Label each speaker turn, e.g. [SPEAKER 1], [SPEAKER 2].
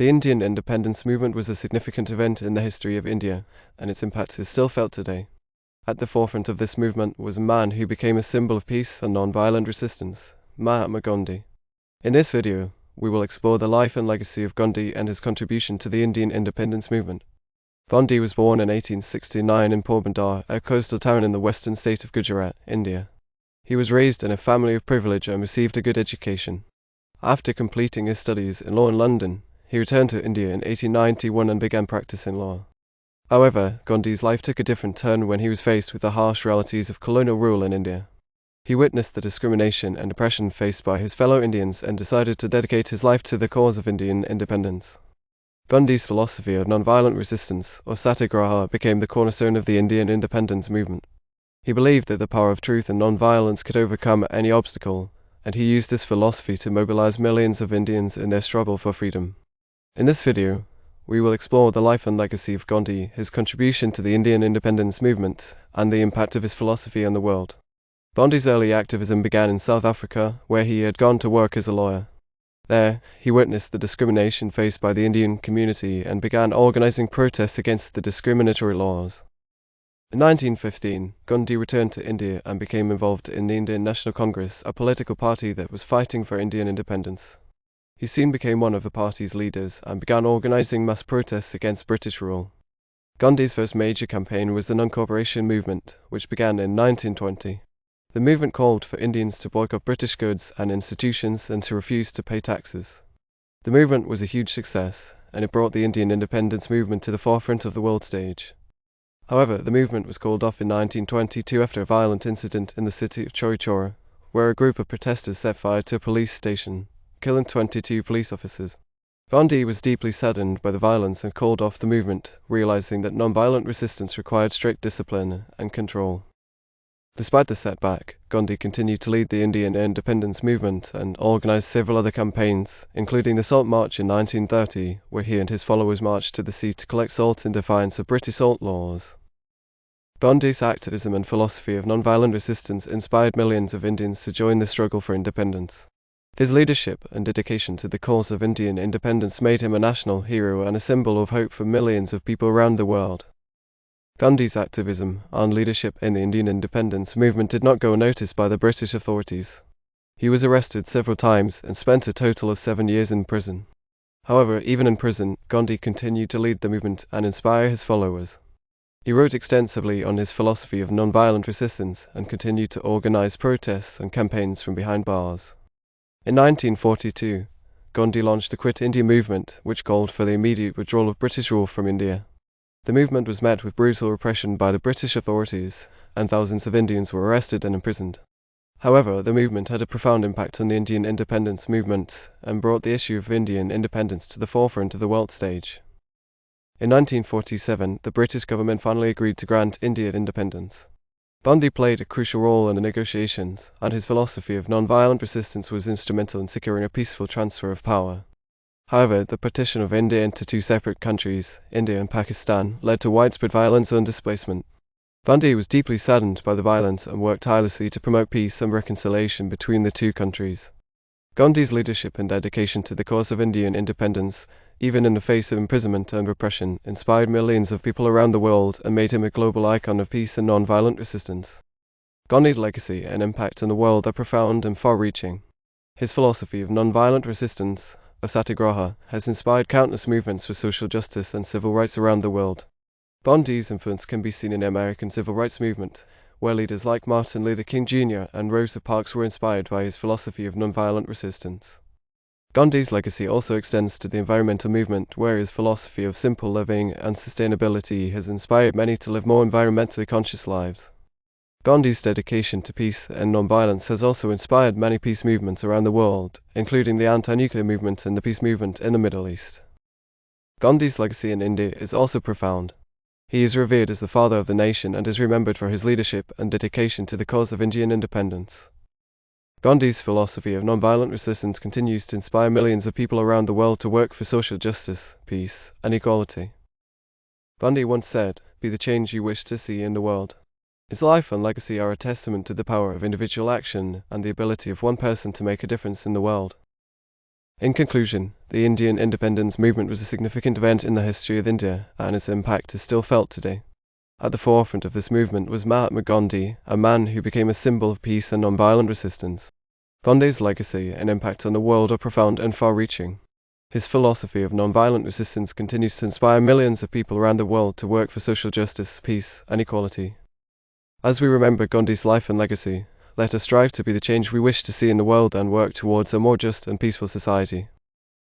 [SPEAKER 1] The Indian independence movement was a significant event in the history of India, and its impact is still felt today. At the forefront of this movement was a man who became a symbol of peace and non-violent resistance, Mahatma Gandhi. In this video, we will explore the life and legacy of Gandhi and his contribution to the Indian independence movement. Gandhi was born in 1869 in Porbandar, a coastal town in the western state of Gujarat, India. He was raised in a family of privilege and received a good education. After completing his studies in law in London, he returned to India in 1891 and began practicing law. However, Gandhi's life took a different turn when he was faced with the harsh realities of colonial rule in India. He witnessed the discrimination and oppression faced by his fellow Indians and decided to dedicate his life to the cause of Indian independence. Gandhi's philosophy of nonviolent resistance, or satyagraha, became the cornerstone of the Indian independence movement. He believed that the power of truth and nonviolence could overcome any obstacle, and he used this philosophy to mobilize millions of Indians in their struggle for freedom. In this video, we will explore the life and legacy of Gandhi, his contribution to the Indian independence movement, and the impact of his philosophy on the world. Gandhi's early activism began in South Africa, where he had gone to work as a lawyer. There, he witnessed the discrimination faced by the Indian community and began organizing protests against the discriminatory laws. In 1915, Gandhi returned to India and became involved in the Indian National Congress, a political party that was fighting for Indian independence. He soon became one of the party's leaders and began organizing mass protests against British rule. Gandhi's first major campaign was the Non-Cooperation Movement, which began in 1920. The movement called for Indians to boycott British goods and institutions and to refuse to pay taxes. The movement was a huge success, and it brought the Indian independence movement to the forefront of the world stage. However, the movement was called off in 1922 after a violent incident in the city of Chowri, where a group of protesters set fire to a police station, killing 22 police officers. Gandhi was deeply saddened by the violence and called off the movement, realizing that non-violent resistance required strict discipline and control. Despite the setback, Gandhi continued to lead the Indian independence movement and organized several other campaigns, including the Salt March in 1930, where he and his followers marched to the sea to collect salt in defiance of British salt laws. Gandhi's activism and philosophy of non-violent resistance inspired millions of Indians to join the struggle for independence. His leadership and dedication to the cause of Indian independence made him a national hero and a symbol of hope for millions of people around the world. Gandhi's activism and leadership in the Indian independence movement did not go unnoticed by the British authorities. He was arrested several times and spent a total of 7 years in prison. However, even in prison, Gandhi continued to lead the movement and inspire his followers. He wrote extensively on his philosophy of nonviolent resistance and continued to organize protests and campaigns from behind bars. In 1942, Gandhi launched the Quit India movement, which called for the immediate withdrawal of British rule from India. The movement was met with brutal repression by the British authorities, and thousands of Indians were arrested and imprisoned. However, the movement had a profound impact on the Indian independence movement and brought the issue of Indian independence to the forefront of the world stage. In 1947, the British government finally agreed to grant India independence. Gandhi played a crucial role in the negotiations, and his philosophy of non-violent resistance was instrumental in securing a peaceful transfer of power. However, the partition of India into two separate countries, India and Pakistan, led to widespread violence and displacement. Gandhi was deeply saddened by the violence and worked tirelessly to promote peace and reconciliation between the two countries. Gandhi's leadership and dedication to the cause of Indian independence, even in the face of imprisonment and repression, inspired millions of people around the world and made him a global icon of peace and non-violent resistance. Gandhi's legacy and impact on the world are profound and far-reaching. His philosophy of non-violent resistance, or satyagraha, has inspired countless movements for social justice and civil rights around the world. Gandhi's influence can be seen in the American civil rights movement, where leaders like Martin Luther King Jr. and Rosa Parks were inspired by his philosophy of nonviolent resistance. Gandhi's legacy also extends to the environmental movement, where his philosophy of simple living and sustainability has inspired many to live more environmentally conscious lives. Gandhi's dedication to peace and nonviolence has also inspired many peace movements around the world, including the anti-nuclear movement and the peace movement in the Middle East. Gandhi's legacy in India is also profound. He is revered as the father of the nation and is remembered for his leadership and dedication to the cause of Indian independence. Gandhi's philosophy of nonviolent resistance continues to inspire millions of people around the world to work for social justice, peace, and equality. Gandhi once said, "Be the change you wish to see in the world." His life and legacy are a testament to the power of individual action and the ability of one person to make a difference in the world. In conclusion, the Indian independence movement was a significant event in the history of India, and its impact is still felt today. At the forefront of this movement was Mahatma Gandhi, a man who became a symbol of peace and nonviolent resistance. Gandhi's legacy and impact on the world are profound and far-reaching. His philosophy of nonviolent resistance continues to inspire millions of people around the world to work for social justice, peace, and equality. As we remember Gandhi's life and legacy, let us strive to be the change we wish to see in the world and work towards a more just and peaceful society.